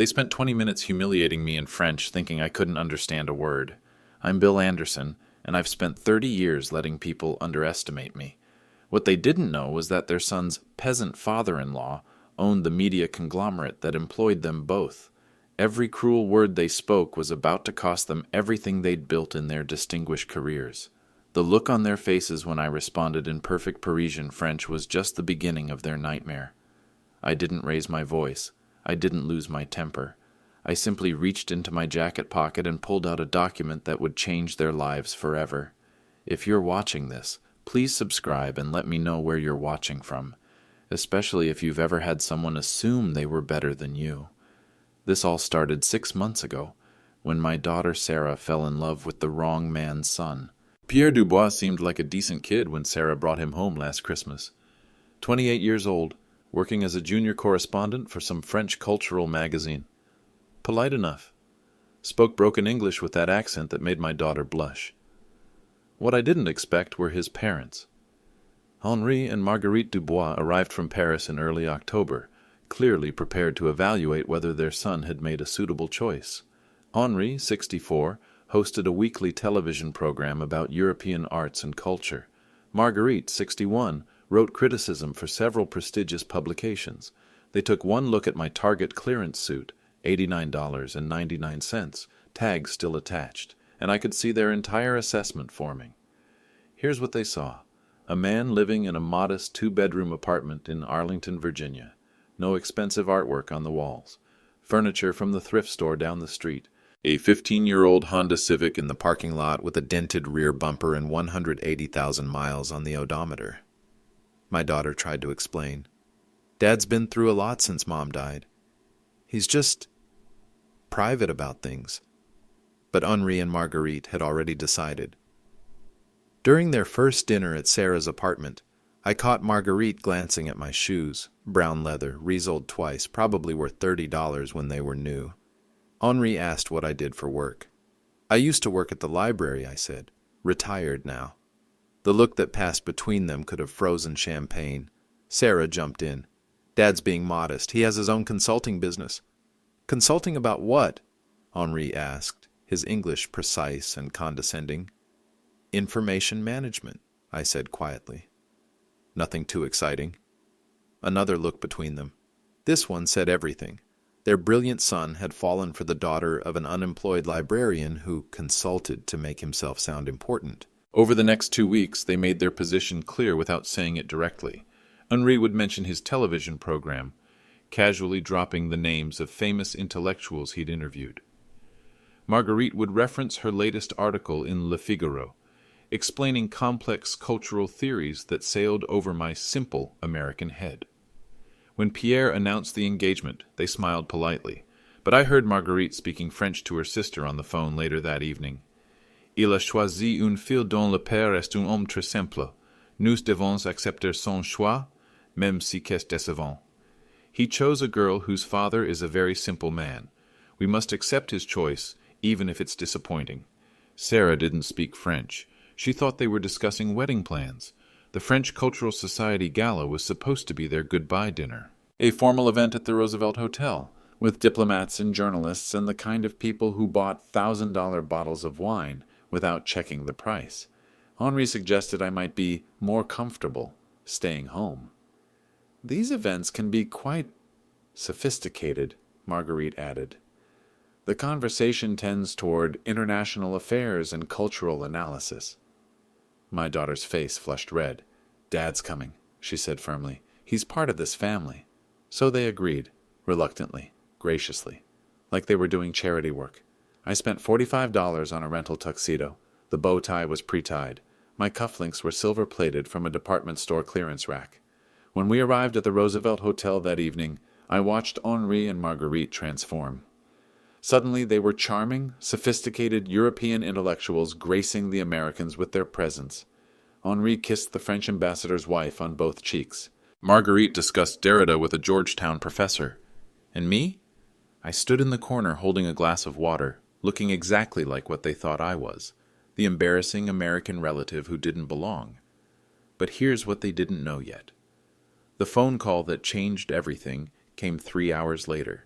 They spent 20 minutes humiliating me in French, thinking I couldn't understand a word. I'm Bill Anderson, and I've spent 30 years letting people underestimate me. What they didn't know was that their son's peasant father-in-law owned the media conglomerate that employed them both. Every cruel word they spoke was about to cost them everything they'd built in their distinguished careers. The look on their faces when I responded in perfect Parisian French was just the beginning of their nightmare. I didn't raise my voice. I didn't lose my temper. I simply reached into my jacket pocket and pulled out a document that would change their lives forever. If you're watching this, please subscribe and let me know where you're watching from, especially if you've ever had someone assume they were better than you. This all started 6 months ago, when my daughter Sarah fell in love with the wrong man's son. Pierre Dubois seemed like a decent kid when Sarah brought him home last Christmas. 28 years old, working as a junior correspondent for some French cultural magazine. Polite enough. Spoke broken English with that accent that made my daughter blush. What I didn't expect were his parents. Henri and Marguerite Dubois arrived from Paris in early October, clearly prepared to evaluate whether their son had made a suitable choice. Henri, 64, hosted a weekly television program about European arts and culture. Marguerite, 61, wrote criticism for several prestigious publications. They took one look at my Target clearance suit, $89.99, tags still attached, and I could see their entire assessment forming. Here's what they saw. A man living in a modest two-bedroom apartment in Arlington, Virginia. No expensive artwork on the walls. Furniture from the thrift store down the street. A 15-year-old Honda Civic in the parking lot with a dented rear bumper and 180,000 miles on the odometer. My daughter tried to explain. Dad's been through a lot since Mom died. He's just private about things. But Henri and Marguerite had already decided. During their first dinner at Sarah's apartment, I caught Marguerite glancing at my shoes, brown leather, resoled twice, probably worth $30 when they were new. Henri asked what I did for work. I used to work at the library, I said. Retired now. The look that passed between them could have frozen champagne. Sarah jumped in. Dad's being modest. He has his own consulting business. Consulting about what? Henri asked, his English precise and condescending. Information management, I said quietly. Nothing too exciting. Another look between them. This one said everything. Their brilliant son had fallen for the daughter of an unemployed librarian who consulted to make himself sound important. Over the next 2 weeks, they made their position clear without saying it directly. Henri would mention his television program, casually dropping the names of famous intellectuals he'd interviewed. Marguerite would reference her latest article in Le Figaro, explaining complex cultural theories that sailed over my simple American head. When Pierre announced the engagement, they smiled politely, but I heard Marguerite speaking French to her sister on the phone later that evening. Il a choisi une fille dont le père est un homme très simple. Nous devons accepter son choix, même si c'est décevant. He chose a girl whose father is a very simple man. We must accept his choice, even if it's disappointing. Sarah didn't speak French. She thought they were discussing wedding plans. The French Cultural Society gala was supposed to be their goodbye dinner. A formal event at the Roosevelt Hotel, with diplomats and journalists and the kind of people who bought $1,000 bottles of wine without checking the price. Henri suggested I might be more comfortable staying home. These events can be quite sophisticated, Marguerite added. The conversation tends toward international affairs and cultural analysis. My daughter's face flushed red. Dad's coming, she said firmly. He's part of this family. So they agreed, reluctantly, graciously, like they were doing charity work. I spent $45 on a rental tuxedo. The bow tie was pre-tied. My cufflinks were silver-plated from a department store clearance rack. When we arrived at the Roosevelt Hotel that evening, I watched Henri and Marguerite transform. Suddenly they were charming, sophisticated European intellectuals gracing the Americans with their presence. Henri kissed the French ambassador's wife on both cheeks. Marguerite discussed Derrida with a Georgetown professor. And me? I stood in the corner holding a glass of water, looking exactly like what they thought I was, the embarrassing American relative who didn't belong. But here's what they didn't know yet. The phone call that changed everything came 3 hours later.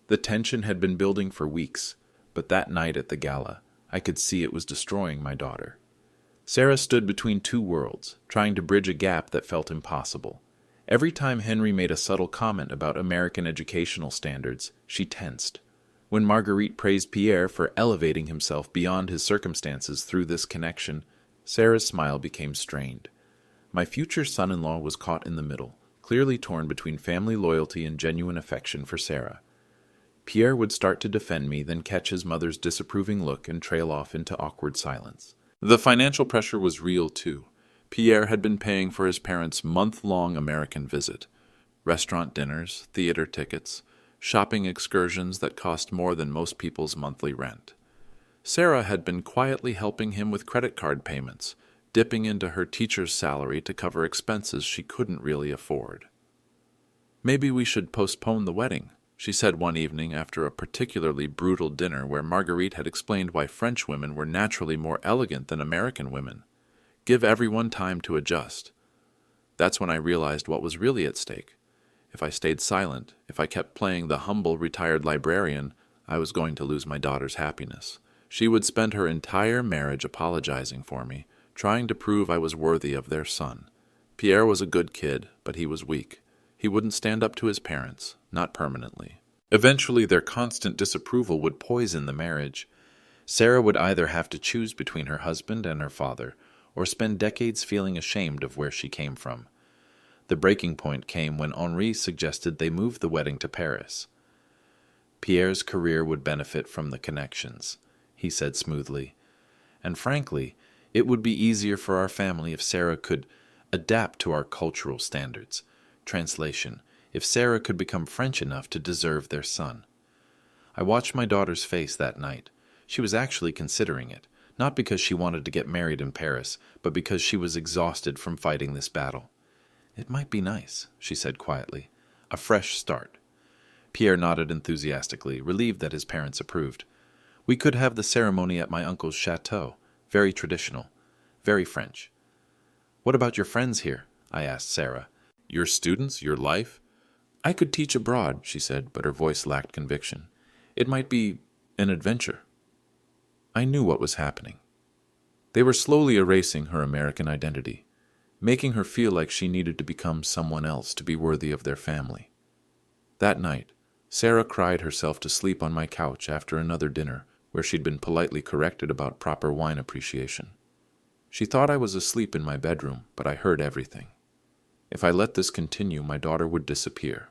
The tension had been building for weeks, but that night at the gala, I could see it was destroying my daughter. Sarah stood between two worlds, trying to bridge a gap that felt impossible. Every time Henry made a subtle comment about American educational standards, she tensed. When Marguerite praised Pierre for elevating himself beyond his circumstances through this connection, Sarah's smile became strained. My future son-in-law was caught in the middle, clearly torn between family loyalty and genuine affection for Sarah. Pierre would start to defend me, then catch his mother's disapproving look and trail off into awkward silence. The financial pressure was real, too. Pierre had been paying for his parents' month-long American visit. Restaurant dinners, theater tickets, shopping excursions that cost more than most people's monthly rent. Sarah had been quietly helping him with credit card payments, dipping into her teacher's salary to cover expenses she couldn't really afford. "Maybe we should postpone the wedding," she said one evening after a particularly brutal dinner where Marguerite had explained why French women were naturally more elegant than American women. "Give everyone time to adjust." That's when I realized what was really at stake. If I stayed silent, if I kept playing the humble retired librarian, I was going to lose my daughter's happiness. She would spend her entire marriage apologizing for me, trying to prove I was worthy of their son. Pierre was a good kid, but he was weak. He wouldn't stand up to his parents, not permanently. Eventually, their constant disapproval would poison the marriage. Sarah would either have to choose between her husband and her father, or spend decades feeling ashamed of where she came from. The breaking point came when Henri suggested they move the wedding to Paris. Pierre's career would benefit from the connections, he said smoothly. And frankly, it would be easier for our family if Sarah could adapt to our cultural standards. Translation: if Sarah could become French enough to deserve their son. I watched my daughter's face that night. She was actually considering it, not because she wanted to get married in Paris, but because she was exhausted from fighting this battle. "It might be nice," she said quietly. "A fresh start." Pierre nodded enthusiastically, relieved that his parents approved. "We could have the ceremony at my uncle's chateau. Very traditional. Very French." "What about your friends here?" I asked Sarah. "Your students, your life?" "I could teach abroad," she said, but her voice lacked conviction. "It might be an adventure." I knew what was happening. They were slowly erasing her American identity, making her feel like she needed to become someone else to be worthy of their family. That night, Sarah cried herself to sleep on my couch after another dinner where she'd been politely corrected about proper wine appreciation. She thought I was asleep in my bedroom, but I heard everything. If I let this continue, my daughter would disappear.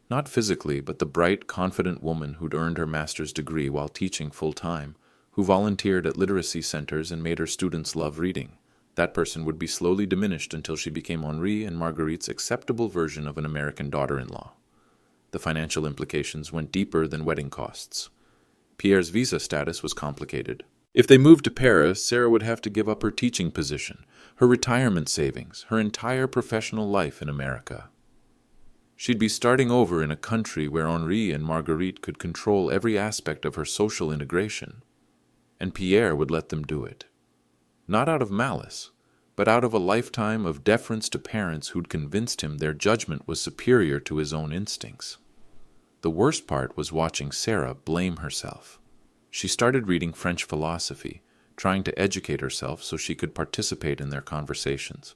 Not physically, but the bright, confident woman who'd earned her master's degree while teaching full-time, who volunteered at literacy centers and made her students love reading. That person would be slowly diminished until she became Henri and Marguerite's acceptable version of an American daughter-in-law. The financial implications went deeper than wedding costs. Pierre's visa status was complicated. If they moved to Paris, Sarah would have to give up her teaching position, her retirement savings, her entire professional life in America. She'd be starting over in a country where Henri and Marguerite could control every aspect of her social integration. And Pierre would let them do it. Not out of malice, but out of a lifetime of deference to parents who'd convinced him their judgment was superior to his own instincts. The worst part was watching Sarah blame herself. She started reading French philosophy, trying to educate herself so she could participate in their conversations.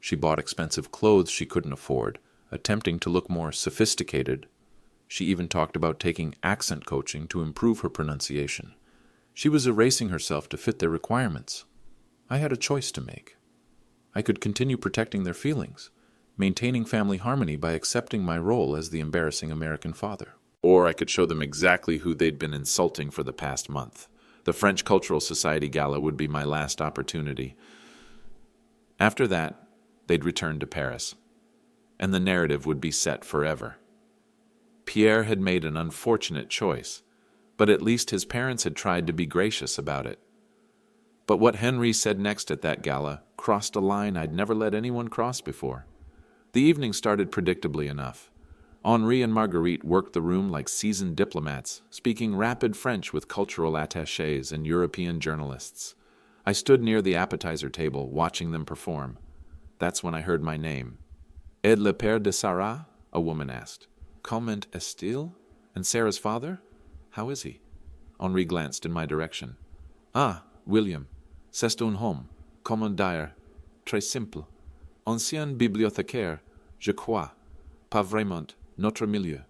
She bought expensive clothes she couldn't afford, attempting to look more sophisticated. She even talked about taking accent coaching to improve her pronunciation. She was erasing herself to fit their requirements. I had a choice to make. I could continue protecting their feelings, maintaining family harmony by accepting my role as the embarrassing American father. Or I could show them exactly who they'd been insulting for the past month. The French Cultural Society Gala would be my last opportunity. After that, they'd return to Paris, and the narrative would be set forever. Pierre had made an unfortunate choice, but at least his parents had tried to be gracious about it. But what Henry said next at that gala crossed a line I'd never let anyone cross before. The evening started predictably enough. Henri and Marguerite worked the room like seasoned diplomats, speaking rapid French with cultural attachés and European journalists. I stood near the appetizer table, watching them perform. That's when I heard my name. "Et le père de Sarah?" a woman asked. "Comment est-il?" And Sarah's father? How is he? Henri glanced in my direction. Ah, William. C'est un homme. Comment dire? Très simple. Ancien bibliothécaire, je crois. Pas vraiment. Notre milieu.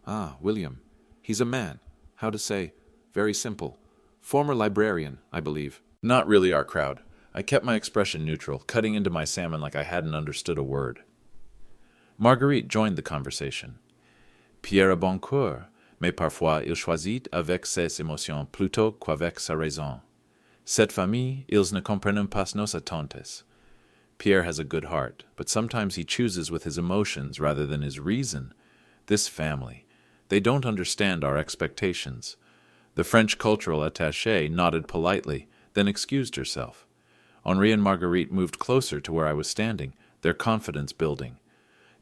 Ah, William. He's a man. How to say? Very simple. Former librarian, I believe. Not really our crowd. I kept my expression neutral, cutting into my salmon like I hadn't understood a word. Marguerite joined the conversation. Pierre a bon cœur, mais parfois il choisit avec ses émotions plutôt qu'avec sa raison. Cette famille, ils ne comprennent pas nos attentes. Pierre has a good heart, but sometimes he chooses with his emotions rather than his reason. This family, they don't understand our expectations. The French cultural attaché nodded politely, then excused herself. Henri and Marguerite moved closer to where I was standing, their confidence building.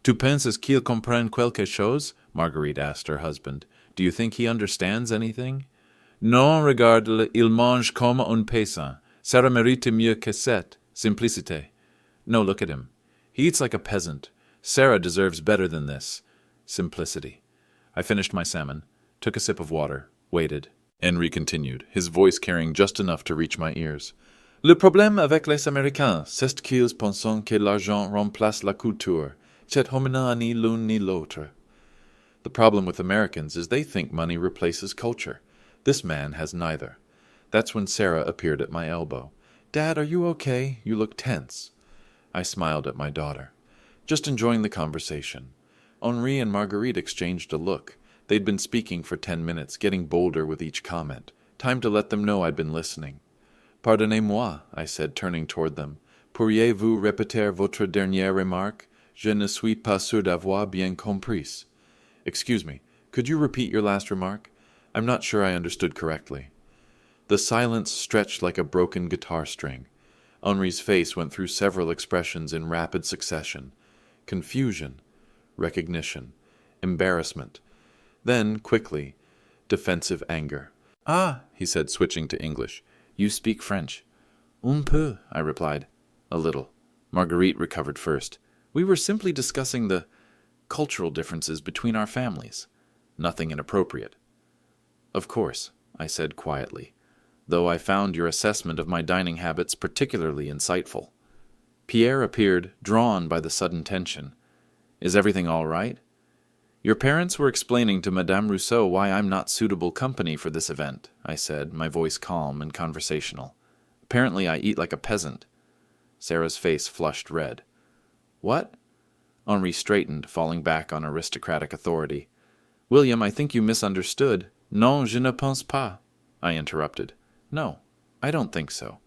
Tu penses qu'il comprend quelque chose? Marguerite asked her husband. Do you think he understands anything? Non, regarde, il mange comme un peasant. Sarah mérite mieux que cette simplicité. No, look at him. He eats like a peasant. Sarah deserves better than this. Simplicity. I finished my salmon, took a sip of water, waited. Henri continued, his voice carrying just enough to reach my ears. Le problème avec les Américains, c'est qu'ils pensent que l'argent remplace la culture. C'est homina ni l'un ni l'autre. The problem with Americans is they think money replaces culture. This man has neither. That's when Sarah appeared at my elbow. Dad, are you okay? You look tense. I smiled at my daughter. Just enjoying the conversation. Henri and Marguerite exchanged a look. They'd been speaking for 10 minutes, getting bolder with each comment. Time to let them know I'd been listening. Pardonnez-moi, I said, turning toward them. Pourriez-vous répéter votre dernière remarque? Je ne suis pas sûr d'avoir bien compris. Excuse me, could you repeat your last remark? I'm not sure I understood correctly. The silence stretched like a broken guitar string. Henri's face went through several expressions in rapid succession. Confusion, recognition, embarrassment. Then, quickly, defensive anger. Ah, he said, switching to English. You speak French. Un peu, I replied. A little. Marguerite recovered first. We were simply discussing the cultural differences between our families. Nothing inappropriate. Of course, I said quietly, though I found your assessment of my dining habits particularly insightful. Pierre appeared, drawn by the sudden tension. Is everything all right? Your parents were explaining to Madame Rousseau why I'm not suitable company for this event, I said, my voice calm and conversational. Apparently I eat like a peasant. Sarah's face flushed red. What? Henri straightened, falling back on aristocratic authority. William, I think you misunderstood. Non, je ne pense pas, I interrupted. No, I don't think so.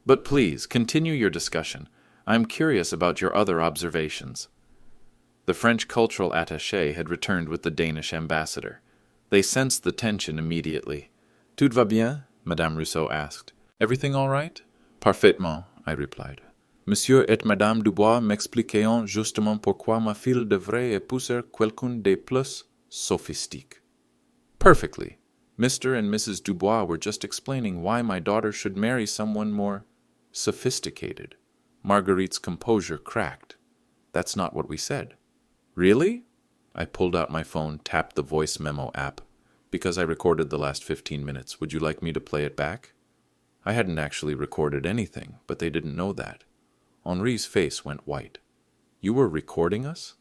But please, continue your discussion. I'm curious about your other observations. The French cultural attaché had returned with the Danish ambassador. They sensed the tension immediately. Tout va bien? Madame Rousseau asked. Everything all right? Parfaitement, I replied. Monsieur et Madame Dubois m'expliquaient justement pourquoi ma fille devrait épouser quelqu'un de plus sophistique. Perfectly. Mr. and Mrs. Dubois were just explaining why my daughter should marry someone more sophisticated. Marguerite's composure cracked. That's not what we said. Really? I pulled out my phone, tapped the voice memo app. Because I recorded the last 15 minutes, would you like me to play it back? I hadn't actually recorded anything, but they didn't know that. Henri's face went white. You were recording us?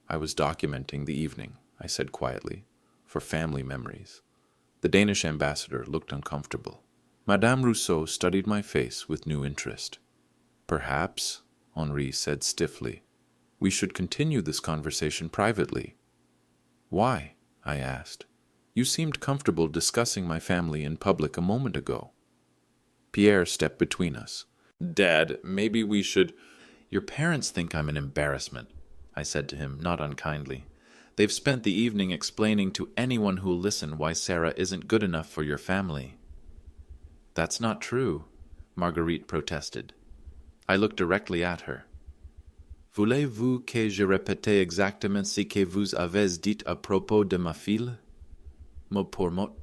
I was documenting the evening, I said quietly, for family memories. The Danish ambassador looked uncomfortable. Madame Rousseau studied my face with new interest. Perhaps, Henri said stiffly, we should continue this conversation privately. Why? I asked. You seemed comfortable discussing my family in public a moment ago. Pierre stepped between us. Dad, maybe we should... Your parents think I'm an embarrassment, I said to him, not unkindly. They've spent the evening explaining to anyone who'll listen why Sarah isn't good enough for your family. That's not true, Marguerite protested. I looked directly at her. Voulez-vous que je répète exactement ce que vous avez dit à propos de ma fille? Mot pour mot.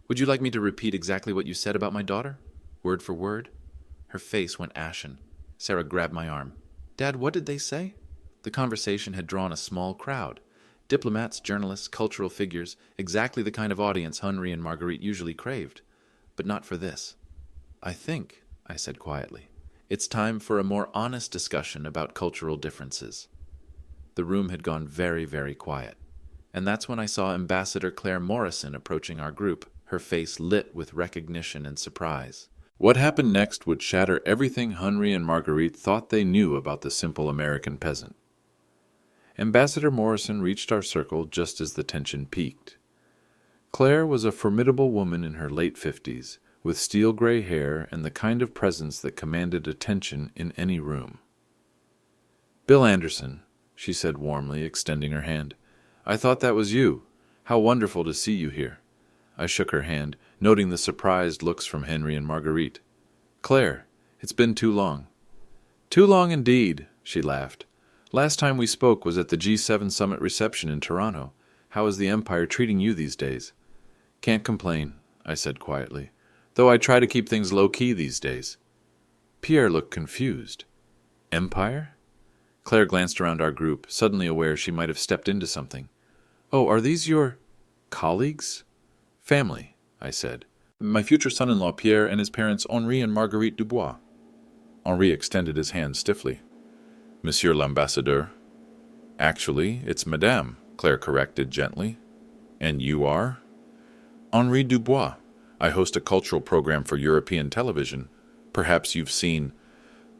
Would you like me to repeat exactly what you said about my daughter? Word for word? Her face went ashen. Sarah grabbed my arm. Dad, what did they say? The conversation had drawn a small crowd. Diplomats, journalists, cultural figures, exactly the kind of audience Henri and Marguerite usually craved. But not for this. I think, I said quietly, it's time for a more honest discussion about cultural differences. The room had gone very, very quiet. And that's when I saw Ambassador Claire Morrison approaching our group, her face lit with recognition and surprise. What happened next would shatter everything Henri and Marguerite thought they knew about the simple American peasant. Ambassador Morrison reached our circle just as the tension peaked. Claire was a formidable woman in her late 50s, with steel-gray hair and the kind of presence that commanded attention in any room. "Bill Anderson," she said warmly, extending her hand. "I thought that was you. How wonderful to see you here." I shook her hand, noting the surprised looks from Henri and Marguerite. "Claire, it's been too long." "Too long indeed," she laughed. "Last time we spoke was at the G7 summit reception in Toronto. How is the Empire treating you these days?" "Can't complain," I said quietly, "though I try to keep things low-key these days." Pierre looked confused. "Empire?" Claire glanced around our group, suddenly aware she might have stepped into something. "Oh, are these your colleagues?" "Family," I said. "My future son-in-law Pierre and his parents Henri and Marguerite Dubois." Henri extended his hand stiffly. "Monsieur l'Ambassadeur." "Actually, it's Madame," Claire corrected gently. "And you are?" "Henri Dubois. I host a cultural program for European television. Perhaps you've seen—"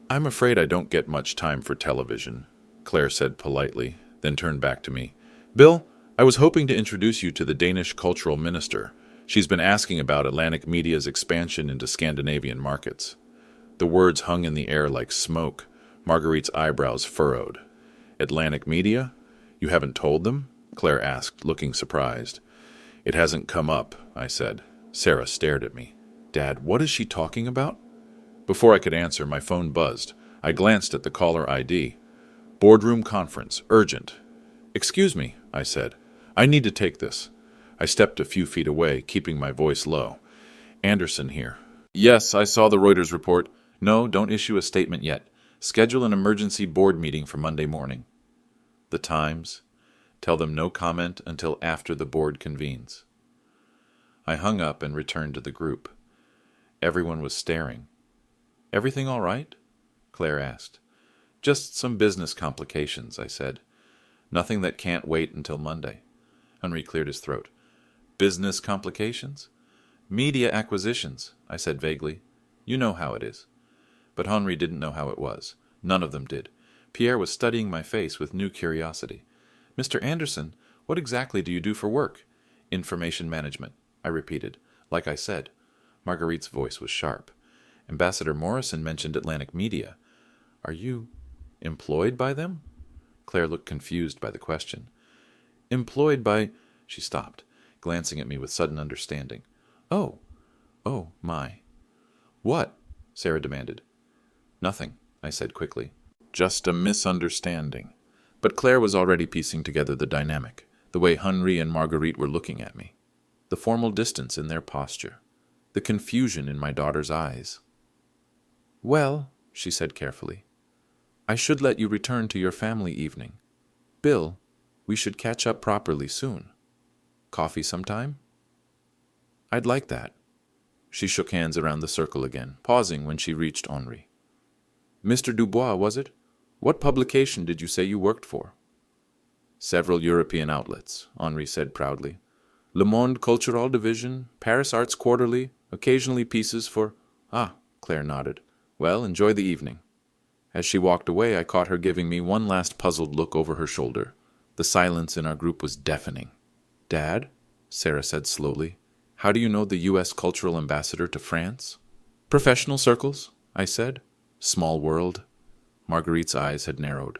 "I'm afraid I don't get much time for television," Claire said politely, then turned back to me. "Bill, I was hoping to introduce you to the Danish cultural minister. She's been asking about Atlantic Media's expansion into Scandinavian markets." The words hung in the air like smoke. Marguerite's eyebrows furrowed. "Atlantic Media? You haven't told them?" Claire asked, looking surprised. "It hasn't come up," I said. Sarah stared at me. "Dad, what is she talking about?" Before I could answer, my phone buzzed. I glanced at the caller ID. "Boardroom conference. Urgent." "Excuse me," I said. "I need to take this." I stepped a few feet away, keeping my voice low. "Anderson here." "Yes, I saw the Reuters report. No, don't issue a statement yet. Schedule an emergency board meeting for Monday morning." "The Times?" "Tell them no comment until after the board convenes." I hung up and returned to the group. Everyone was staring. "Everything all right?" Claire asked. "Just some business complications," I said. "Nothing that can't wait until Monday." Henri cleared his throat. "Business complications?" "Media acquisitions," I said vaguely. "You know how it is." But Henri didn't know how it was. None of them did. Pierre was studying my face with new curiosity. "Mr. Anderson, what exactly do you do for work?" "Information management," I repeated. Like I said. Marguerite's voice was sharp. "Ambassador Morrison mentioned Atlantic Media. Are you employed by them?" Claire looked confused by the question. "Employed by—" She stopped, glancing at me with sudden understanding. "Oh, my." "What?" Sarah demanded. "Nothing," I said quickly. "Just a misunderstanding." But Claire was already piecing together the dynamic, the way Henri and Marguerite were looking at me, the formal distance in their posture, the confusion in my daughter's eyes. "Well," she said carefully, "I should let you return to your family evening. Bill, we should catch up properly soon. Coffee sometime?" "I'd like that." She shook hands around the circle again, pausing when she reached Henri. "Mr. Dubois, was it? What publication did you say you worked for?" "Several European outlets," Henri said proudly. "Le Monde Culturel Division, Paris Arts Quarterly, occasionally pieces for—" "Ah," Claire nodded. "Well, enjoy the evening." As she walked away, I caught her giving me one last puzzled look over her shoulder. The silence in our group was deafening. "Dad," Sarah said slowly, "how do you know the U.S. cultural ambassador to France?" "Professional circles," I said. "Small world." Marguerite's eyes had narrowed.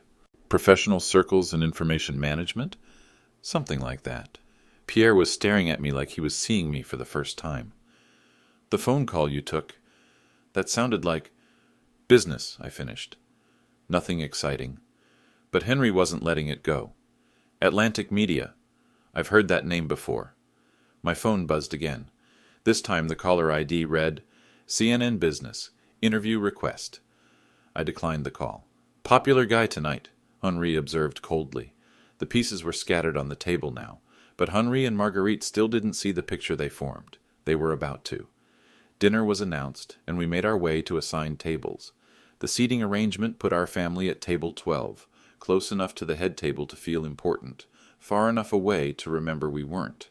"Professional circles in information management?" "Something like that." Pierre was staring at me like he was seeing me for the first time. "The phone call you took, that sounded like—" "Business," I finished. "Nothing exciting." But Henri wasn't letting it go. "Atlantic Media. I've heard that name before." My phone buzzed again. This time the caller ID read, "CNN Business. Interview request." I declined the call. "Popular guy tonight," Henri observed coldly. The pieces were scattered on the table now, but Henri and Marguerite still didn't see the picture they formed. They were about to. Dinner was announced, and we made our way to assigned tables. The seating arrangement put our family at table 12, close enough to the head table to feel important, far enough away to remember we weren't.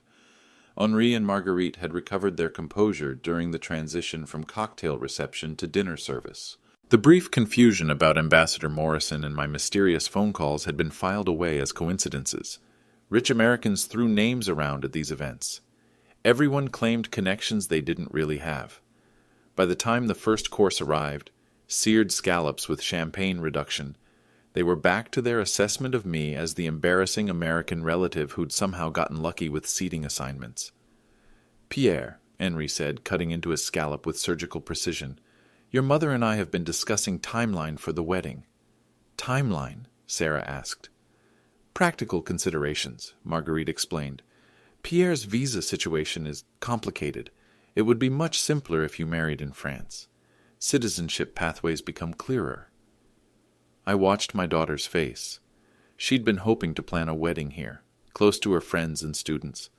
Henri and Marguerite had recovered their composure during the transition from cocktail reception to dinner service. The brief confusion about Ambassador Morrison and my mysterious phone calls had been filed away as coincidences. Rich Americans threw names around at these events. Everyone claimed connections they didn't really have. By the time the first course arrived, seared scallops with champagne reduction, they were back to their assessment of me as the embarrassing American relative who'd somehow gotten lucky with seating assignments. "Pierre," Henri said, cutting into a scallop with surgical precision, "your mother and I have been discussing timeline for the wedding." "Timeline?" Sarah asked. "Practical considerations," Marguerite explained. "Pierre's visa situation is complicated. It would be much simpler if you married in France. Citizenship pathways become clearer." I watched my daughter's face. She'd been hoping to plan a wedding here, close to her friends and students.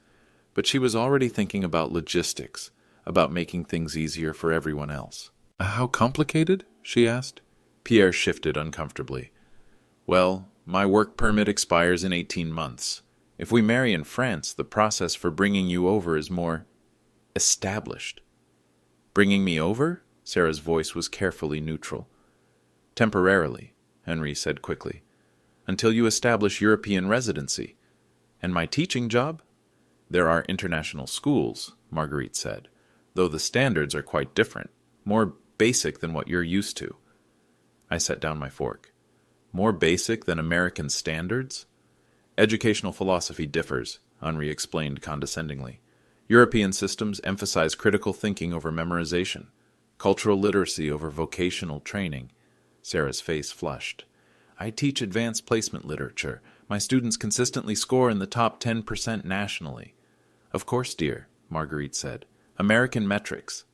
But she was already thinking about logistics, about making things easier for everyone else. "How complicated?" she asked. Pierre shifted uncomfortably. "Well, my work permit expires in 18 months. If we marry in France, the process for bringing you over is more established." "Bringing me over?" Sarah's voice was carefully neutral. "Temporarily," Henri said quickly, "until you establish European residency. And my teaching job?" "There are international schools," Marguerite said, "though the standards are quite different, more basic than what you're used to." I set down my fork. "More basic than American standards?" "Educational philosophy differs," Henri explained condescendingly. "European systems emphasize critical thinking over memorization, cultural literacy over vocational training." Sarah's face flushed. "I teach advanced placement literature. My students consistently score in the top 10% nationally." "Of course, dear," Marguerite said. "American metrics."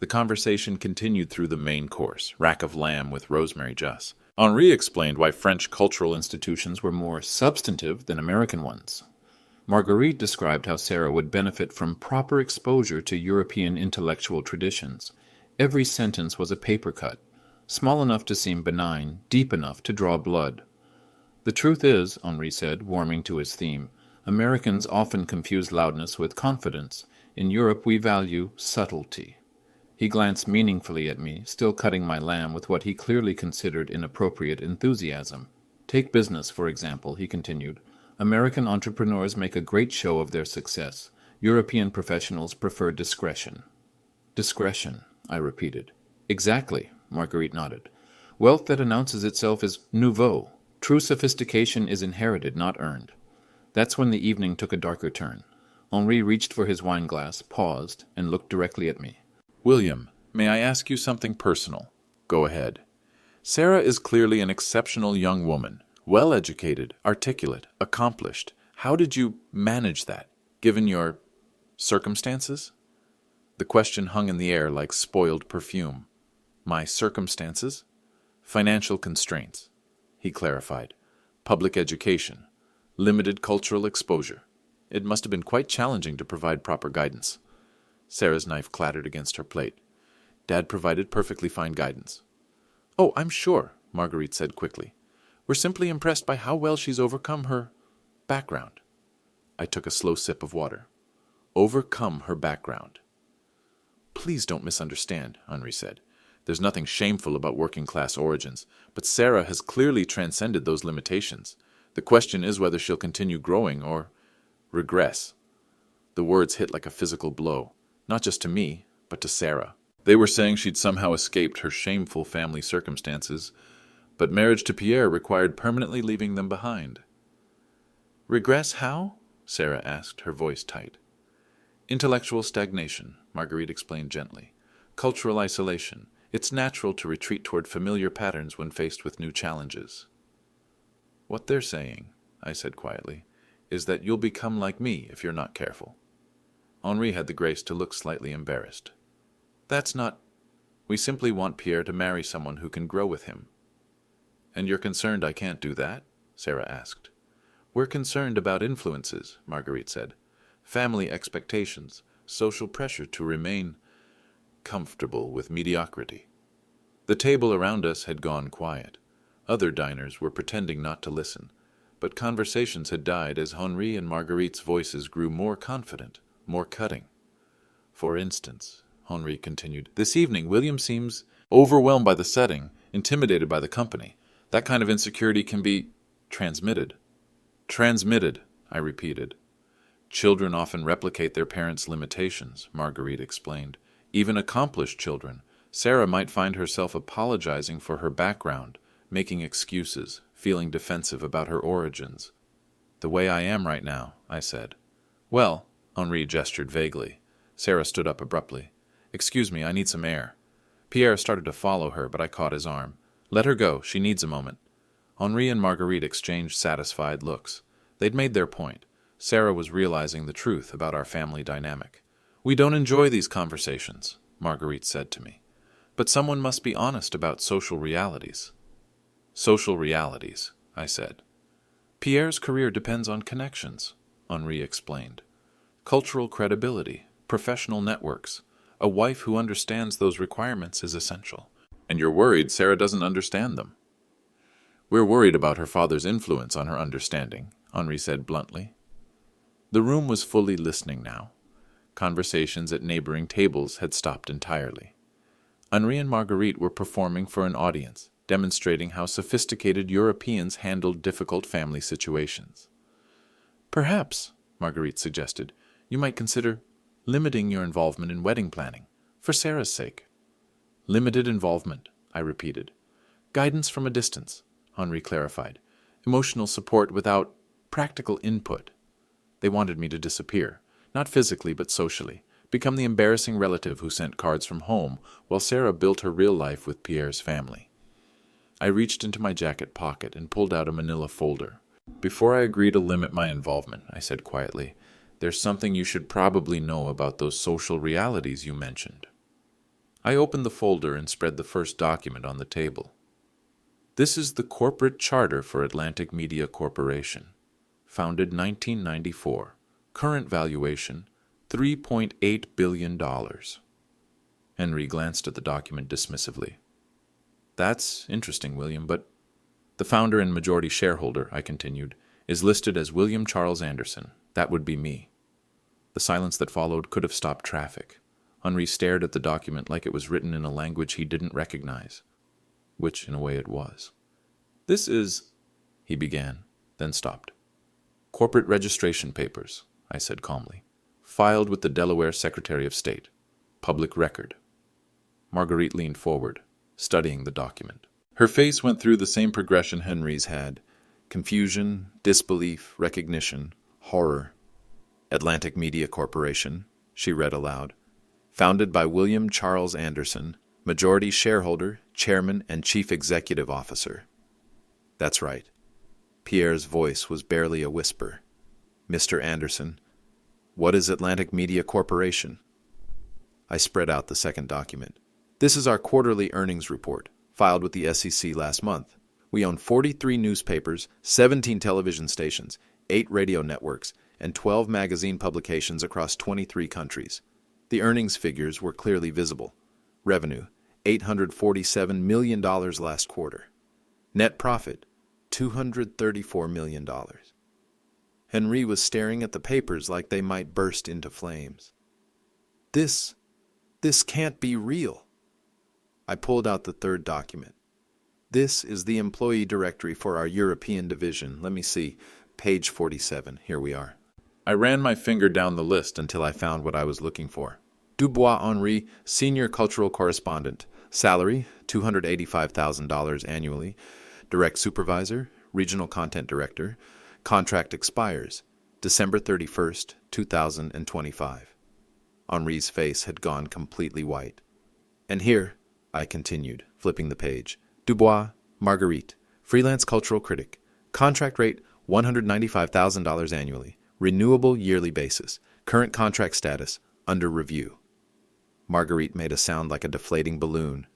The conversation continued through the main course, rack of lamb with rosemary juice. Henri explained why French cultural institutions were more substantive than American ones. Marguerite described how Sarah would benefit from proper exposure to European intellectual traditions. Every sentence was a paper cut, small enough to seem benign, deep enough to draw blood. "The truth is," Henri said, warming to his theme, "Americans often confuse loudness with confidence. In Europe we value subtlety." He glanced meaningfully at me, still cutting my lamb with what he clearly considered inappropriate enthusiasm. "Take business, for example," he continued. "American entrepreneurs make a great show of their success. European professionals prefer discretion." "Discretion," I repeated. "Exactly," Marguerite nodded. "Wealth that announces itself is nouveau. True sophistication is inherited, not earned." That's when the evening took a darker turn. Henri reached for his wineglass, paused, and looked directly at me. "William, may I ask you something personal?" "Go ahead." "Sarah is clearly an exceptional young woman, well-educated, articulate, accomplished. How did you manage that, given your circumstances?" The question hung in the air like spoiled perfume. "My circumstances?" "Financial constraints," he clarified. "Public education. Limited cultural exposure. It must have been quite challenging to provide proper guidance." Sarah's knife clattered against her plate. "Dad provided perfectly fine guidance." "Oh, I'm sure," Marguerite said quickly. "We're simply impressed by how well she's overcome her background." I took a slow sip of water. "Overcome her background." "Please don't misunderstand," Henri said. "There's nothing shameful about working-class origins, but Sarah has clearly transcended those limitations. The question is whether she'll continue growing or regress." The words hit like a physical blow, not just to me, but to Sarah. They were saying she'd somehow escaped her shameful family circumstances, but marriage to Pierre required permanently leaving them behind. "Regress how?" Sarah asked, her voice tight. "Intellectual stagnation," Marguerite explained gently. "Cultural isolation. It's natural to retreat toward familiar patterns when faced with new challenges." "What they're saying," I said quietly, "is that you'll become like me if you're not careful." Henri had the grace to look slightly embarrassed. "That's not... We simply want Pierre to marry someone who can grow with him." "And you're concerned I can't do that?" Sarah asked. We're concerned about influences, Marguerite said. Family expectations, social pressure to remain comfortable with mediocrity. The table around us had gone quiet. Other diners were pretending not to listen, but conversations had died as Henri and Marguerite's voices grew more confident, more cutting. For instance, Henri continued, this evening William seems overwhelmed by the setting, intimidated by the company. That kind of insecurity can be transmitted. Transmitted, I repeated. Children often replicate their parents' limitations, Marguerite explained. Even accomplished children. Sarah might find herself apologizing for her background, making excuses, feeling defensive about her origins. The way I am right now, I said. Well, Henri gestured vaguely. Sarah stood up abruptly. Excuse me, I need some air. Pierre started to follow her, but I caught his arm. Let her go, she needs a moment. Henri and Marguerite exchanged satisfied looks. They'd made their point. Sarah was realizing the truth about our family dynamic. We don't enjoy these conversations, Marguerite said to me. But someone must be honest about social realities. Social realities, I said. Pierre's career depends on connections, Henri explained. Cultural credibility, professional networks. A wife who understands those requirements is essential. And you're worried Sarah doesn't understand them. We're worried about her father's influence on her understanding, Henri said bluntly. The room was fully listening now. Conversations at neighboring tables had stopped entirely. Henri and Marguerite were performing for an audience, demonstrating how sophisticated Europeans handled difficult family situations. Perhaps, Marguerite suggested, you might consider limiting your involvement in wedding planning, for Sarah's sake. Limited involvement, I repeated. Guidance from a distance, Henri clarified. Emotional support without practical input. They wanted me to disappear, not physically but socially, become the embarrassing relative who sent cards from home while Sarah built her real life with Pierre's family. I reached into my jacket pocket and pulled out a manila folder. Before I agree to limit my involvement, I said quietly, there's something you should probably know about those social realities you mentioned. I opened the folder and spread the first document on the table. This is the corporate charter for Atlantic Media Corporation, founded 1994. Current valuation, $3.8 billion. Henri glanced at the document dismissively. That's interesting, William, but the founder and majority shareholder, I continued, is listed as William Charles Anderson. That would be me. The silence that followed could have stopped traffic. Henri stared at the document like it was written in a language he didn't recognize, which in a way it was. This is, he began, then stopped. Corporate registration papers, I said calmly, filed with the Delaware Secretary of State. Public record. Marguerite leaned forward, studying the document. Her face went through the same progression Henri's had. Confusion, disbelief, recognition, horror. Atlantic Media Corporation, she read aloud. Founded by William Charles Anderson, majority shareholder, chairman, and chief executive officer. That's right. Pierre's voice was barely a whisper. Mr. Anderson, what is Atlantic Media Corporation? I spread out the second document. This is our quarterly earnings report, filed with the SEC last month. We own 43 newspapers, 17 television stations, 8 radio networks, and 12 magazine publications across 23 countries. The earnings figures were clearly visible. Revenue, $847 million last quarter. Net profit, $234 million. Henri was staring at the papers like they might burst into flames. This can't be real. I pulled out the third document. This is the employee directory for our European division. Let me see, page 47. Here we are. I ran my finger down the list until I found what I was looking for. Dubois Henri, Senior Cultural Correspondent. Salary, $285,000 annually. Direct Supervisor, Regional Content Director. Contract expires December 31st, 2025. Henri's face had gone completely white. And here, I continued, flipping the page. Dubois, Marguerite, freelance cultural critic. Contract rate, $195,000 annually. Renewable yearly basis. Current contract status, under review. Marguerite made a sound like a deflating balloon.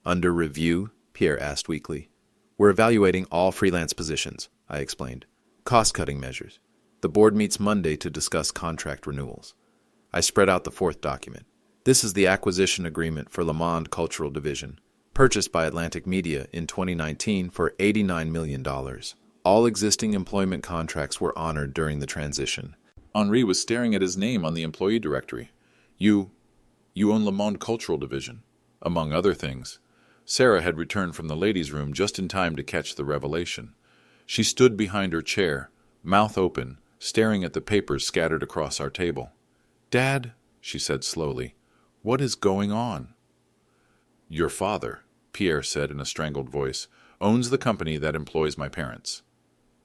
Under review? Pierre asked weakly. We're evaluating all freelance positions, I explained. Cost-cutting measures. The board meets Monday to discuss contract renewals. I spread out the fourth document. This is the acquisition agreement for Le Monde Cultural Division, purchased by Atlantic Media in 2019 for $89 million. All existing employment contracts were honored during the transition. Henri was staring at his name on the employee directory. You own Le Monde Cultural Division, among other things. Sarah had returned from the ladies' room just in time to catch the revelation. She stood behind her chair, mouth open, staring at the papers scattered across our table. "Dad," she said slowly, "what is going on?" "Your father," Pierre said in a strangled voice, "owns the company that employs my parents."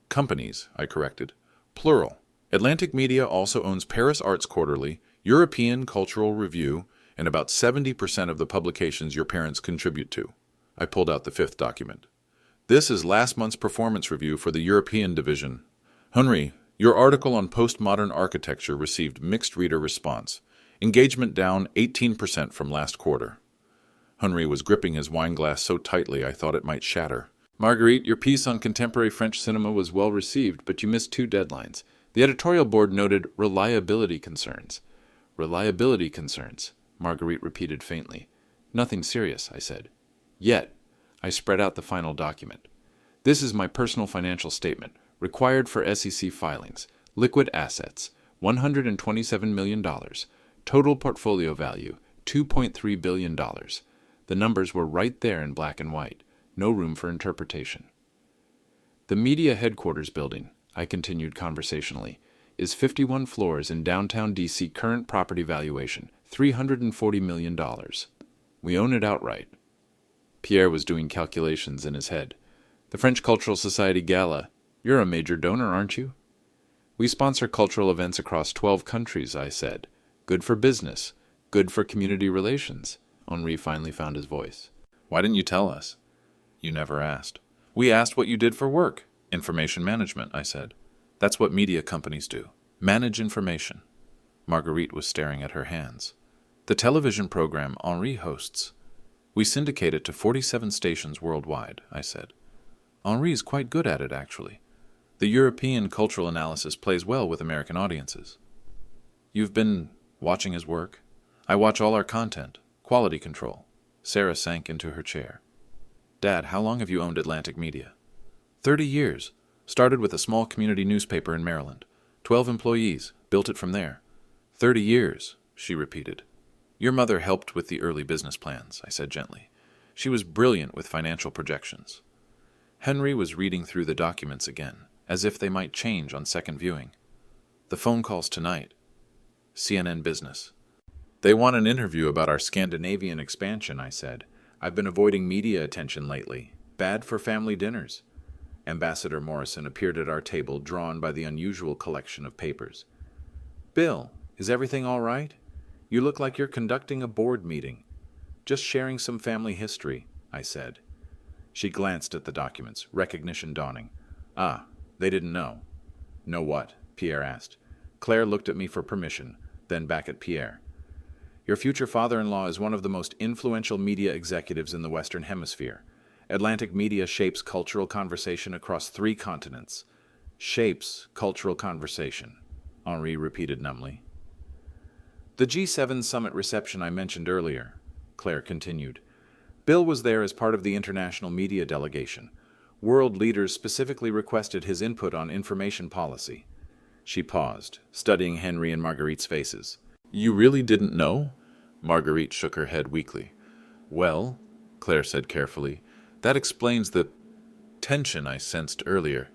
"Companies," I corrected. "Plural. Atlantic Media also owns Paris Arts Quarterly, European Cultural Review, and about 70% of the publications your parents contribute to." I pulled out the fifth document. "This is last month's performance review for the European division. Henri, your article on postmodern architecture received mixed reader response. Engagement down 18% from last quarter." Henri was gripping his wine glass so tightly I thought it might shatter. "Marguerite, your piece on contemporary French cinema was well received, but you missed two deadlines. The editorial board noted reliability concerns." "Reliability concerns," Marguerite repeated faintly. "Nothing serious," I said. "Yet." I spread out the final document. "This is my personal financial statement, required for SEC filings. Liquid assets, $127 million. Total portfolio value, $2.3 billion. The numbers were right there in black and white. No room for interpretation. "The media headquarters building," I continued conversationally, "is 51 floors in downtown D.C. Current property valuation, $340 million. We own it outright." Pierre was doing calculations in his head. "The French Cultural Society Gala. You're a major donor, aren't you?" "We sponsor cultural events across 12 countries," I said. "Good for business. Good for community relations." Henri finally found his voice. "Why didn't you tell us?" "You never asked." "We asked what you did for work." "Information management," I said. "That's what media companies do. Manage information." Marguerite was staring at her hands. "The television program Henri hosts. We syndicate it to 47 stations worldwide," I said. "Henri's quite good at it, actually. The European cultural analysis plays well with American audiences." "You've been watching his work?" "I watch all our content. Quality control." Sarah sank into her chair. "Dad, how long have you owned Atlantic Media?" 30 years. Started with a small community newspaper in Maryland. 12 employees. Built it from there." 30 years, she repeated. "Your mother helped with the early business plans," I said gently. "She was brilliant with financial projections." Henri was reading through the documents again, as if they might change on second viewing. "The phone calls tonight. CNN Business. They want an interview about our Scandinavian expansion," I said. "I've been avoiding media attention lately. Bad for family dinners." Ambassador Morrison appeared at our table, drawn by the unusual collection of papers. "Bill, is everything all right? You look like you're conducting a board meeting." "Just sharing some family history," I said. She glanced at the documents, recognition dawning. "Ah, they didn't know." "Know what?" Pierre asked. Claire looked at me for permission, then back at Pierre. "Your future father-in-law is one of the most influential media executives in the Western Hemisphere. Atlantic Media shapes cultural conversation across 3 continents." "Shapes cultural conversation," Henri repeated numbly. "The G7 summit reception I mentioned earlier," Claire continued. "Bill was there as part of the international media delegation. World leaders specifically requested his input on information policy." She paused, studying Henri and Marguerite's faces. "You really didn't know?" Marguerite shook her head weakly. "Well," Claire said carefully, "that explains the tension I sensed earlier."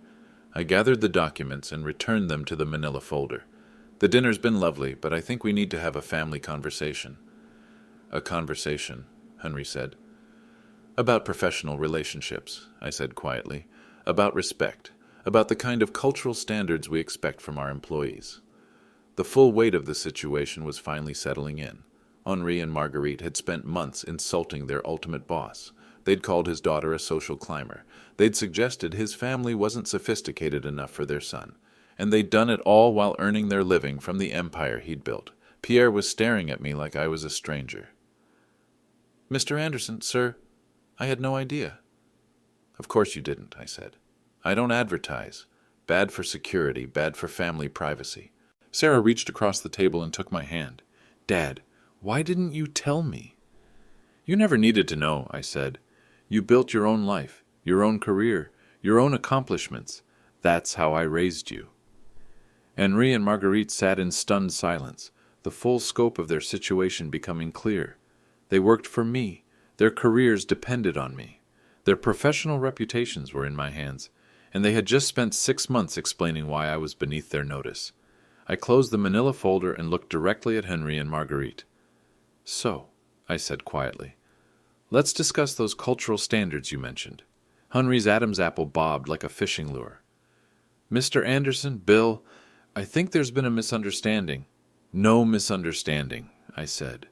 I gathered the documents and returned them to the manila folder. "The dinner's been lovely, but I think we need to have a family conversation." "A conversation," Henri said. "About professional relationships," I said quietly. "About respect. About the kind of cultural standards we expect from our employees." The full weight of the situation was finally settling in. Henri and Marguerite had spent months insulting their ultimate boss. They'd called his daughter a social climber. They'd suggested his family wasn't sophisticated enough for their son. And they'd done it all while earning their living from the empire he'd built. Pierre was staring at me like I was a stranger. "Mr. Anderson, sir, I had no idea." "Of course you didn't," I said. "I don't advertise. Bad for security, bad for family privacy. Sarah reached across the table and took my hand. Dad, why didn't you tell me? You never needed to know, I said. You built your own life, your own career, your own accomplishments. That's how I raised you. Henri and Marguerite sat in stunned silence, the full scope of their situation becoming clear. They worked for me. Their careers depended on me. Their professional reputations were in my hands, and they had just spent 6 months explaining why I was beneath their notice. I closed the manila folder and looked directly at Henri and Marguerite. So, I said quietly, let's discuss those cultural standards you mentioned. Henri's Adam's apple bobbed like a fishing lure. Mr. Anderson, Bill, I think there's been a misunderstanding. No misunderstanding, I said.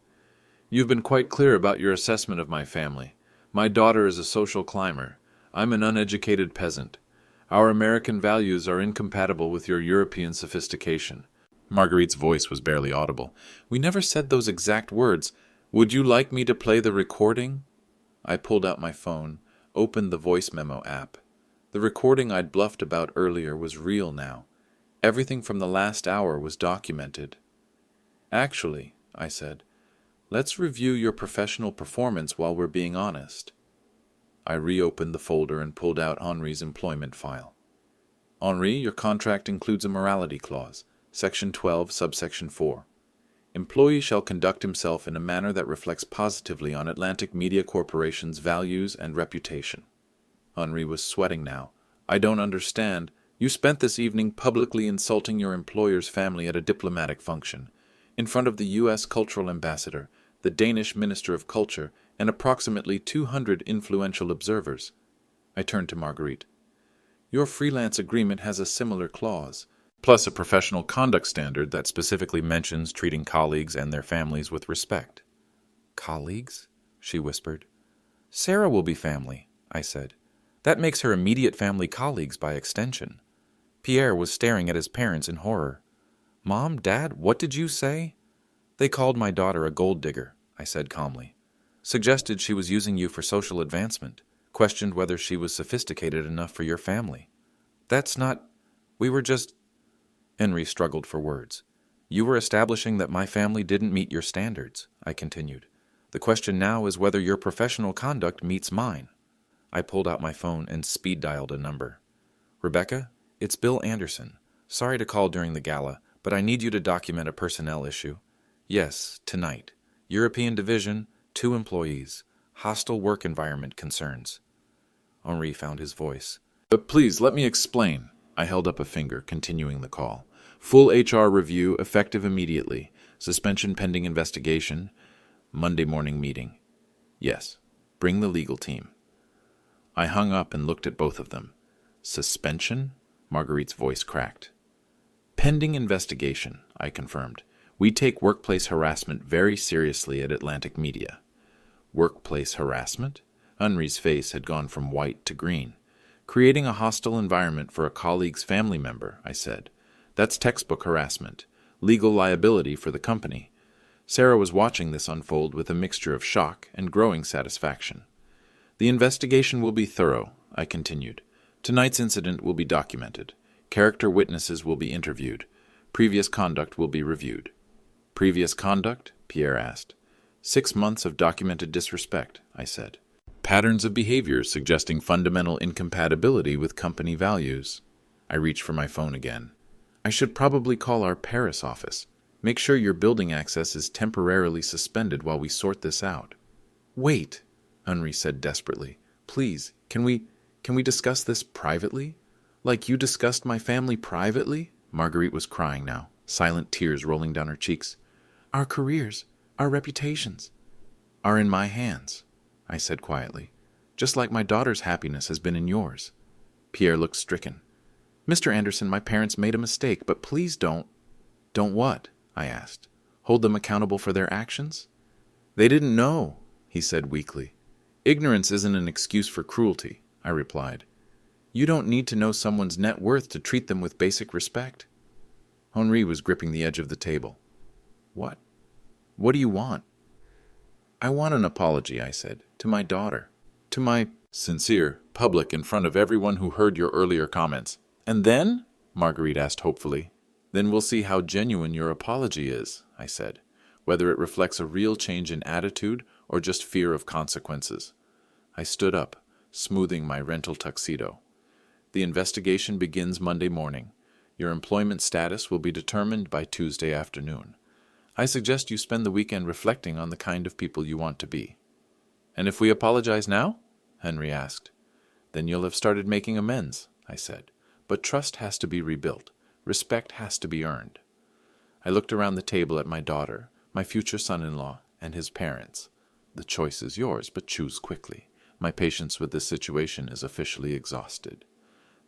You've been quite clear about your assessment of my family. My daughter is a social climber. I'm an uneducated peasant. Our American values are incompatible with your European sophistication. Marguerite's voice was barely audible. We never said those exact words. Would you like me to play the recording? I pulled out my phone, opened the voice memo app. The recording I'd bluffed about earlier was real now. Everything from the last hour was documented. Actually, I said, let's review your professional performance while we're being honest. I reopened the folder and pulled out Henri's employment file. Henri, your contract includes a morality clause, Section 12, subsection 4. Employee shall conduct himself in a manner that reflects positively on Atlantic Media Corporation's values and reputation. Henri was sweating now. I don't understand. You spent this evening publicly insulting your employer's family at a diplomatic function, in front of the U.S. Cultural Ambassador, the Danish Minister of Culture, and approximately 200 influential observers. I turned to Marguerite. Your freelance agreement has a similar clause, plus a professional conduct standard that specifically mentions treating colleagues and their families with respect. Colleagues? She whispered. Sarah will be family, I said. That makes her immediate family colleagues by extension. Pierre was staring at his parents in horror. Mom, Dad, what did you say? They called my daughter a gold digger, I said calmly. Suggested she was using you for social advancement. Questioned whether she was sophisticated enough for your family. That's not... We were just... Henri struggled for words. You were establishing that my family didn't meet your standards, I continued. The question now is whether your professional conduct meets mine. I pulled out my phone and speed-dialed a number. Rebecca, it's Bill Anderson. Sorry to call during the gala, but I need you to document a personnel issue. Yes, tonight. European Division, 2 employees. Hostile work environment concerns. Henri found his voice. But please, let me explain. I held up a finger, continuing the call. Full HR review, effective immediately. Suspension pending investigation. Monday morning meeting. Yes, bring the legal team. I hung up and looked at both of them. Suspension? Marguerite's voice cracked. Pending investigation, I confirmed. We take workplace harassment very seriously at Atlantic Media. Workplace harassment? Henri's face had gone from white to green. Creating a hostile environment for a colleague's family member, I said. That's textbook harassment. Legal liability for the company. Sarah was watching this unfold with a mixture of shock and growing satisfaction. The investigation will be thorough, I continued. Tonight's incident will be documented. Character witnesses will be interviewed. Previous conduct will be reviewed. Previous conduct? Pierre asked. 6 months of documented disrespect, I said. Patterns of behavior suggesting fundamental incompatibility with company values. I reached for my phone again. I should probably call our Paris office. Make sure your building access is temporarily suspended while we sort this out. Wait, Henri said desperately. Please, can we discuss this privately? Like you discussed my family privately? Marguerite was crying now, silent tears rolling down her cheeks. Our careers, our reputations, are in my hands, I said quietly, just like my daughter's happiness has been in yours. Pierre looked stricken. Mr. Anderson, my parents made a mistake, but please don't... Don't what? I asked. Hold them accountable for their actions? They didn't know, he said weakly. Ignorance isn't an excuse for cruelty, I replied. You don't need to know someone's net worth to treat them with basic respect. Henri was gripping the edge of the table. What? What do you want? I want an apology, I said, to my daughter. To my sincere public in front of everyone who heard your earlier comments. And then? Marguerite asked hopefully. Then we'll see how genuine your apology is, I said, whether it reflects a real change in attitude or just fear of consequences. I stood up, smoothing my rental tuxedo. The investigation begins Monday morning. Your employment status will be determined by Tuesday afternoon. I suggest you spend the weekend reflecting on the kind of people you want to be. And if we apologize now? Henry asked. Then you'll have started making amends, I said. But trust has to be rebuilt. Respect has to be earned. I looked around the table at my daughter, my future son-in-law, and his parents. The choice is yours, but choose quickly. My patience with this situation is officially exhausted.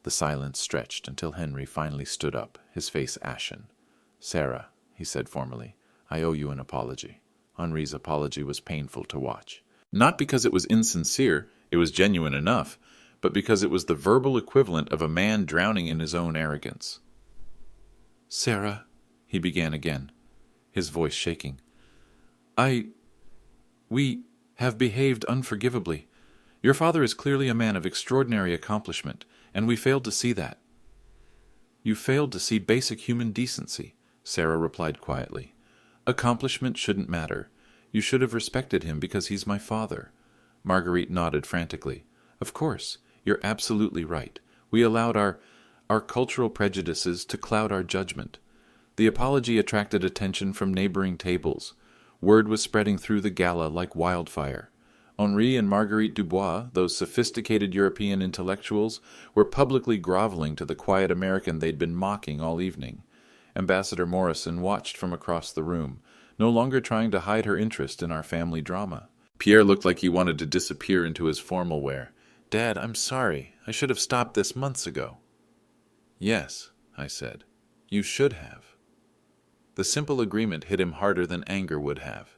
The silence stretched until Henry finally stood up, his face ashen. Sarah, he said formally, I owe you an apology. Henri's apology was painful to watch. Not because it was insincere, it was genuine enough, but because it was the verbal equivalent of a man drowning in his own arrogance. Sarah, he began again, his voice shaking. We have behaved unforgivably. Your father is clearly a man of extraordinary accomplishment, and we failed to see that. You failed to see basic human decency, Sarah replied quietly. Accomplishment shouldn't matter. You should have respected him because he's my father. Marguerite nodded frantically. Of course, you're absolutely right. We allowed our cultural prejudices to cloud our judgment. The apology attracted attention from neighboring tables. Word was spreading through the gala like wildfire. Henri and Marguerite Dubois, those sophisticated European intellectuals, were publicly groveling to the quiet American they'd been mocking all evening. Ambassador Morrison watched from across the room, no longer trying to hide her interest in our family drama. Pierre looked like he wanted to disappear into his formal wear. Dad, I'm sorry. I should have stopped this months ago. Yes, I said. You should have. The simple agreement hit him harder than anger would have.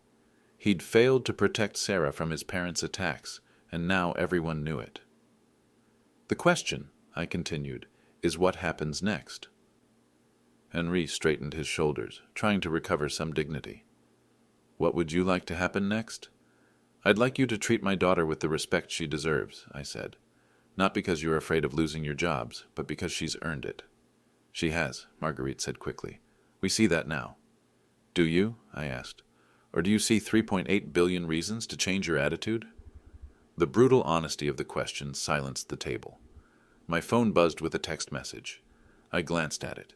He'd failed to protect Sarah from his parents' attacks, and now everyone knew it. The question, I continued, is what happens next? Henri straightened his shoulders, trying to recover some dignity. What would you like to happen next? I'd like you to treat my daughter with the respect she deserves, I said. Not because you're afraid of losing your jobs, but because she's earned it. She has, Marguerite said quickly. We see that now. Do you? I asked. Or do you see 3.8 billion reasons to change your attitude? The brutal honesty of the question silenced the table. My phone buzzed with a text message. I glanced at it.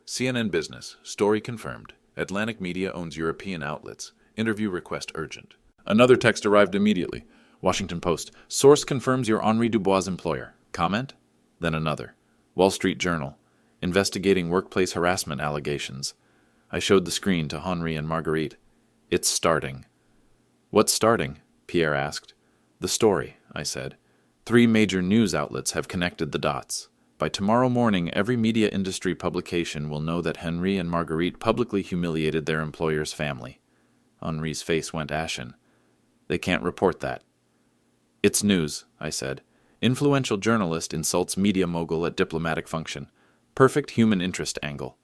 CNN Business, story confirmed. Atlantic Media owns European outlets. Interview request urgent. Another text arrived immediately. Washington Post, source confirms you're Henri Dubois' employer. Comment? Then another. Wall Street Journal, investigating workplace harassment allegations. I showed the screen to Henri and Marguerite. It's starting. What's starting? Pierre asked. The story, I said. 3 major news outlets have connected the dots. By tomorrow morning, every media industry publication will know that Henri and Marguerite publicly humiliated their employer's family. Henri's face went ashen. They can't report that. It's news, I said. Influential journalist insults media mogul at diplomatic function. Perfect human interest angle.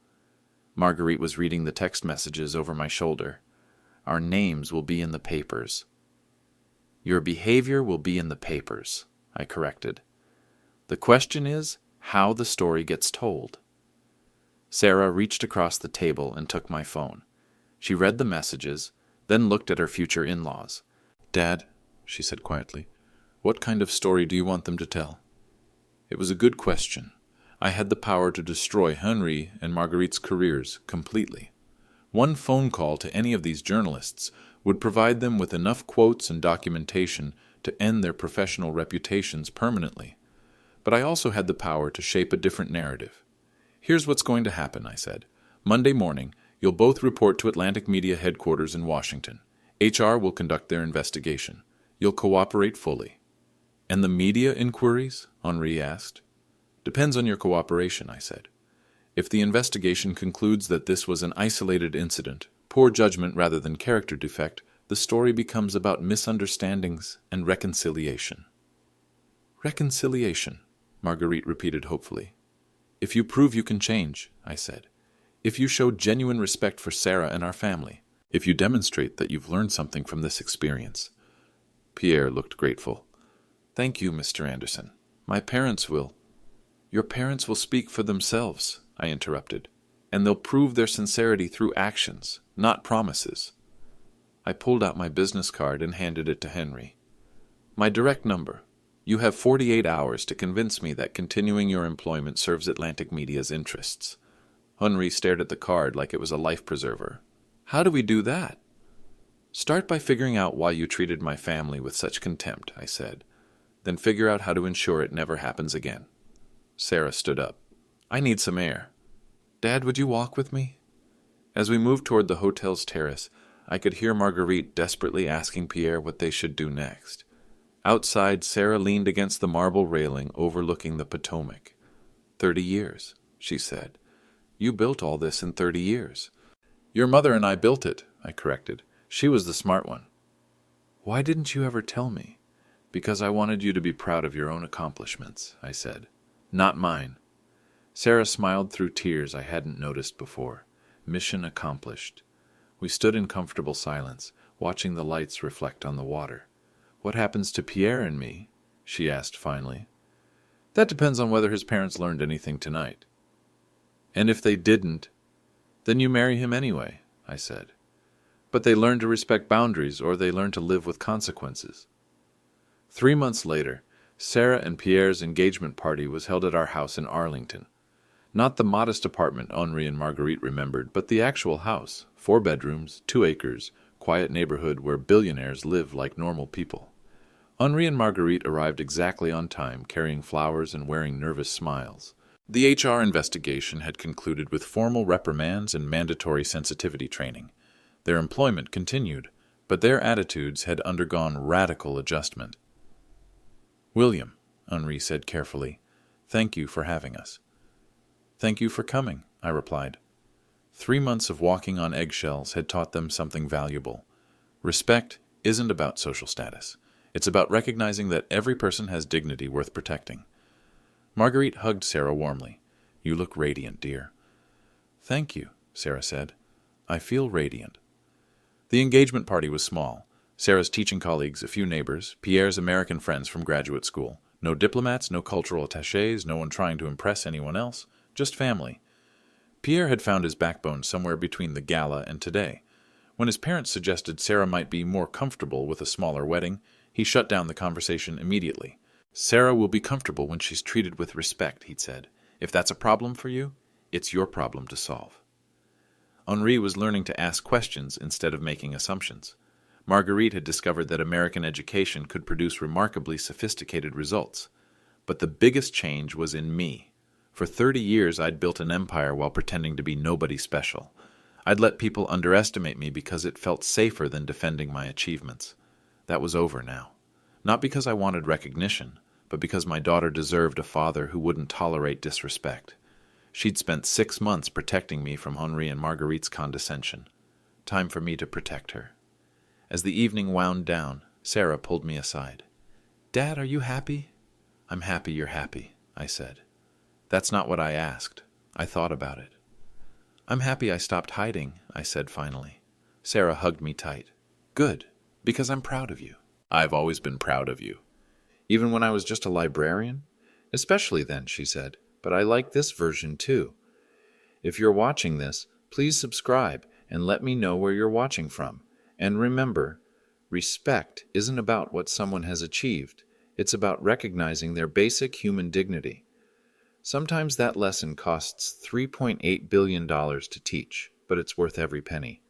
Marguerite was reading the text messages over my shoulder. Our names will be in the papers. Your behavior will be in the papers, I corrected. The question is how the story gets told. Sarah reached across the table and took my phone. She read the messages, then looked at her future in-laws. Dad, she said quietly, what kind of story do you want them to tell? It was a good question. I had the power to destroy Henri and Marguerite's careers completely. One phone call to any of these journalists would provide them with enough quotes and documentation to end their professional reputations permanently. But I also had the power to shape a different narrative. Here's what's going to happen, I said. Monday morning, you'll both report to Atlantic Media headquarters in Washington. HR will conduct their investigation. You'll cooperate fully. And the media inquiries? Henri asked. Depends on your cooperation, I said. If the investigation concludes that this was an isolated incident, poor judgment rather than character defect, the story becomes about misunderstandings and reconciliation. Reconciliation, Marguerite repeated hopefully. If you prove you can change, I said. If you show genuine respect for Sarah and our family. If you demonstrate that you've learned something from this experience. Pierre looked grateful. Thank you, Mr. Anderson. My parents will. Your parents will speak for themselves, I interrupted, and they'll prove their sincerity through actions, not promises. I pulled out my business card and handed it to Henry. My direct number. You have 48 hours to convince me that continuing your employment serves Atlantic Media's interests. Henry stared at the card like it was a life preserver. How do we do that? Start by figuring out why you treated my family with such contempt, I said. Then figure out how to ensure it never happens again. Sarah stood up. I need some air. Dad, would you walk with me? As we moved toward the hotel's terrace, I could hear Marguerite desperately asking Pierre what they should do next. Outside, Sarah leaned against the marble railing overlooking the Potomac. 30 years, she said. You built all this in 30 years. Your mother and I built it, I corrected. She was the smart one. Why didn't you ever tell me? Because I wanted you to be proud of your own accomplishments, I said. Not mine. Sarah smiled through tears I hadn't noticed before. Mission accomplished. We stood in comfortable silence, watching the lights reflect on the water. What happens to Pierre and me? She asked finally. That depends on whether his parents learned anything tonight. And if they didn't, then you marry him anyway, I said. But they learn to respect boundaries, or they learn to live with consequences. 3 months later, Sarah and Pierre's engagement party was held at our house in Arlington. Not the modest apartment Henri and Marguerite remembered, but the actual house, 4 bedrooms, 2 acres, quiet neighborhood where billionaires live like normal people. Henri and Marguerite arrived exactly on time, carrying flowers and wearing nervous smiles. The HR investigation had concluded with formal reprimands and mandatory sensitivity training. Their employment continued, but their attitudes had undergone radical adjustment. William, Henri said carefully, thank you for having us. Thank you for coming, I replied. 3 months of walking on eggshells had taught them something valuable. Respect isn't about social status. It's about recognizing that every person has dignity worth protecting. Marguerite hugged Sarah warmly. You look radiant, dear. Thank you, Sarah said. I feel radiant. The engagement party was small. Sarah's teaching colleagues, a few neighbors, Pierre's American friends from graduate school. No diplomats, no cultural attachés, no one trying to impress anyone else, just family. Pierre had found his backbone somewhere between the gala and today. When his parents suggested Sarah might be more comfortable with a smaller wedding, he shut down the conversation immediately. Sarah will be comfortable when she's treated with respect, he'd said. If that's a problem for you, it's your problem to solve. Henri was learning to ask questions instead of making assumptions. Marguerite had discovered that American education could produce remarkably sophisticated results. But the biggest change was in me. For 30 years, I'd built an empire while pretending to be nobody special. I'd let people underestimate me because it felt safer than defending my achievements. That was over now. Not because I wanted recognition, but because my daughter deserved a father who wouldn't tolerate disrespect. She'd spent 6 months protecting me from Henri and Marguerite's condescension. Time for me to protect her. As the evening wound down, Sarah pulled me aside. Dad, are you happy? I'm happy you're happy, I said. That's not what I asked. I thought about it. I'm happy I stopped hiding, I said finally. Sarah hugged me tight. Good, because I'm proud of you. I've always been proud of you. Even when I was just a librarian? Especially then, she said. But I like this version too. If you're watching this, please subscribe and let me know where you're watching from. And remember, respect isn't about what someone has achieved. It's about recognizing their basic human dignity. Sometimes that lesson costs $3.8 billion to teach, but it's worth every penny.